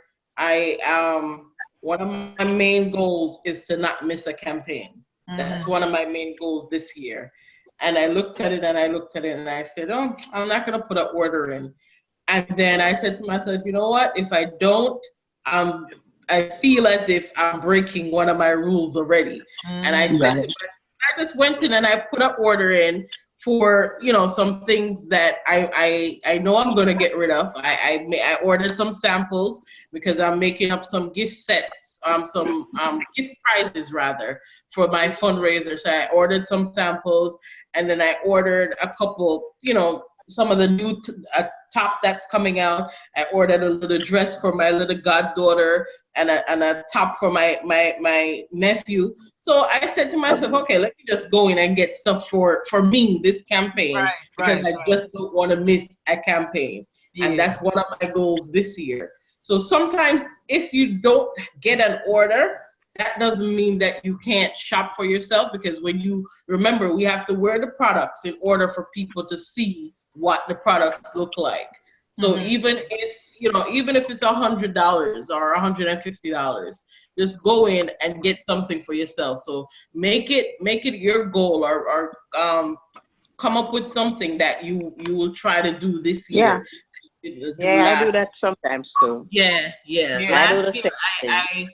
one of my main goals is to not miss a campaign. That's one of my main goals this year. And I looked at it and I said, oh, I'm not going to put an order in. And then I said to myself, you know what? If I don't, I feel as if I'm breaking one of my rules already. And I said to myself, I just went in and I put an order in for, you know, some things that I know I'm going to get rid of. I ordered some samples because I'm making up some gift sets, some gift prizes rather for my fundraiser. So I ordered some samples, and then I ordered a couple, you know, some of the new top that's coming out. I ordered a little dress for my little goddaughter and a top for my nephew. So I said to myself, okay, let me just go in and get stuff for me this campaign, because I just don't want to miss a campaign. And that's one of my goals this year. So sometimes if you don't get an order, that doesn't mean that you can't shop for yourself, because when you remember, we have to wear the products in order for people to see what the products look like. So even if it's $100 or $150, just go in and get something for yourself. So make it your goal, or come up with something that you will try to do this year. I do that sometimes too. Last year I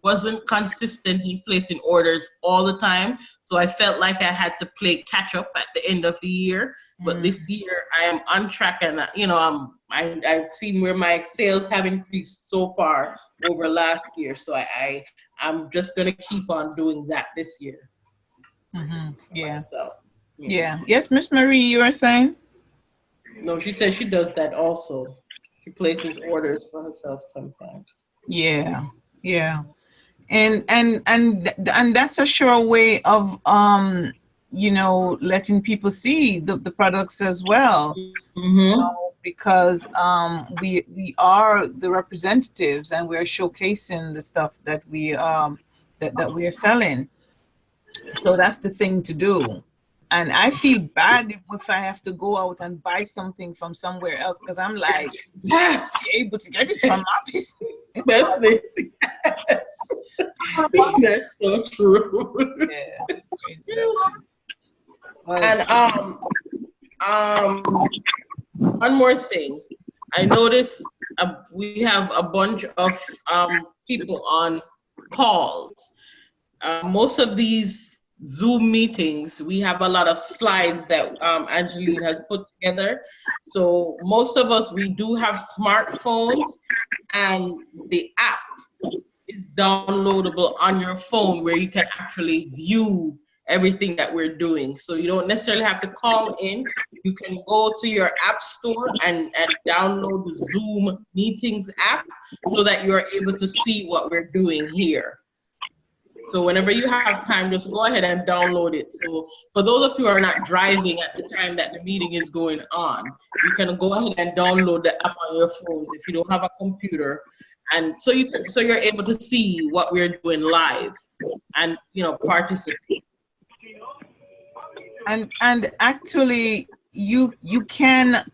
wasn't consistent in placing orders all the time, so I felt like I had to play catch up at the end of the year. But this year I am on track, and I've seen where my sales have increased so far over last year. So I'm just gonna keep on doing that this year. Yes, Miss Marie, you were saying? No, she said she does that also. She places orders for herself sometimes. And that's a sure way of letting people see the products as well. Because we are the representatives, and we're showcasing the stuff that we that we are selling. So that's the thing to do. And I feel bad if I have to go out and buy something from somewhere else, because I'm like, yes, able to get it from my business. That's so true. And one more thing. I noticed we have a bunch of people on calls. Most of these Zoom meetings, we have a lot of slides that Angeline has put together. So most of us, we do have smartphones, and the app is downloadable on your phone where you can actually view everything that we're doing. So you don't necessarily have to call in. You can go to your app store and download the Zoom meetings app so that you're able to see what we're doing here. So whenever you have time, just go ahead and download it. So for those of you who are not driving at the time that the meeting is going on, you can go ahead and download the app on your phones if you don't have a computer. And so you're able to see what we're doing live and participate. And actually you can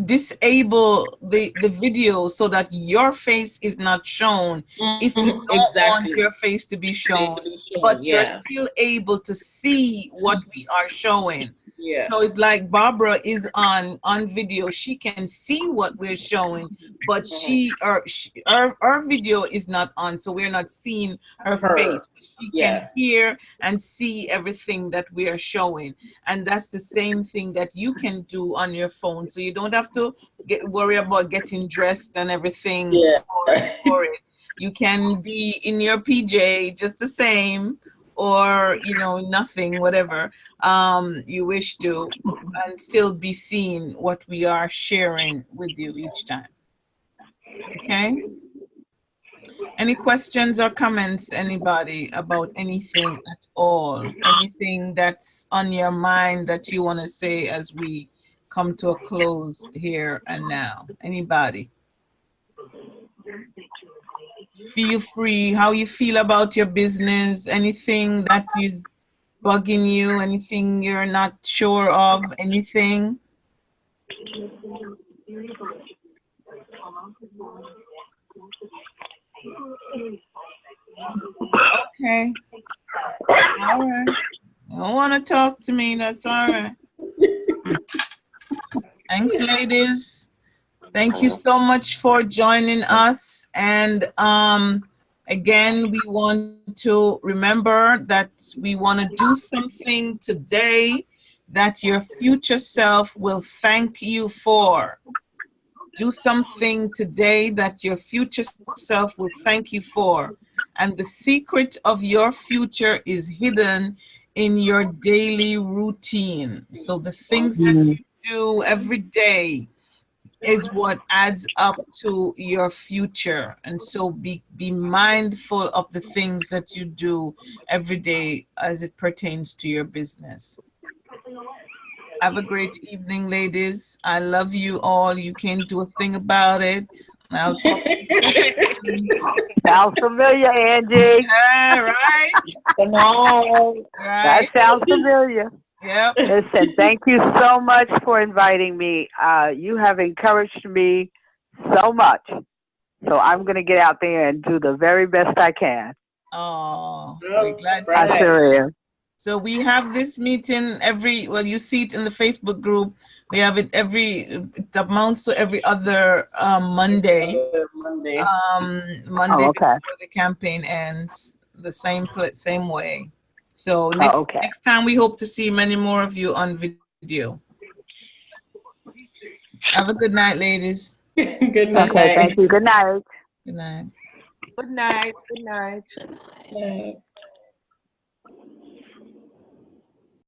disable the video so that your face is not shown if you don't want your face to be shown, but you're still able to see what we are showing. So it's like Barbara is on video. She can see what we're showing, but her video is not on, so we're not seeing her face. She can hear and see everything that we are showing, and that's the same thing that you can do on your phone. So you don't have to worry about getting dressed and everything for it. You can be in your PJ just the same, or, you know, nothing, whatever you wish to, and still be seen what we are sharing with you each time. Okay? Any questions or comments, anybody, about anything at all? Anything that's on your mind that you want to say as we come to a close here and now? Anybody? Feel free. How you feel about your business? Anything that is bugging you? Anything you're not sure of? Anything? Okay. All right. You don't want to talk to me. That's all right. Thanks, ladies. Thank you so much for joining us. And again, we want to remember that we want to do something today that your future self will thank you for. Do something today that your future self will thank you for. And the secret of your future is hidden in your daily routine. So the things that you do every day is what adds up to your future. And so be mindful of the things that you do every day as it pertains to your business. Have a great evening, ladies. I love you all. You can't do a thing about it. I'll talk to you. Sounds familiar, Angie. Yeah, right? Come on. Right. That sounds familiar. Yep. Listen, thank you so much for inviting me. You have encouraged me so much. So I'm going to get out there and do the very best I can. Oh, we're glad to I sure am. So we have this meeting well, you see it in the Facebook group. We have it it amounts to every other Monday. Monday before the campaign ends, the same way. So next time we hope to see many more of you on video. Have a good night, ladies. Good night. Okay, thank you. Good night. Good night. Good night. Good night. Good night.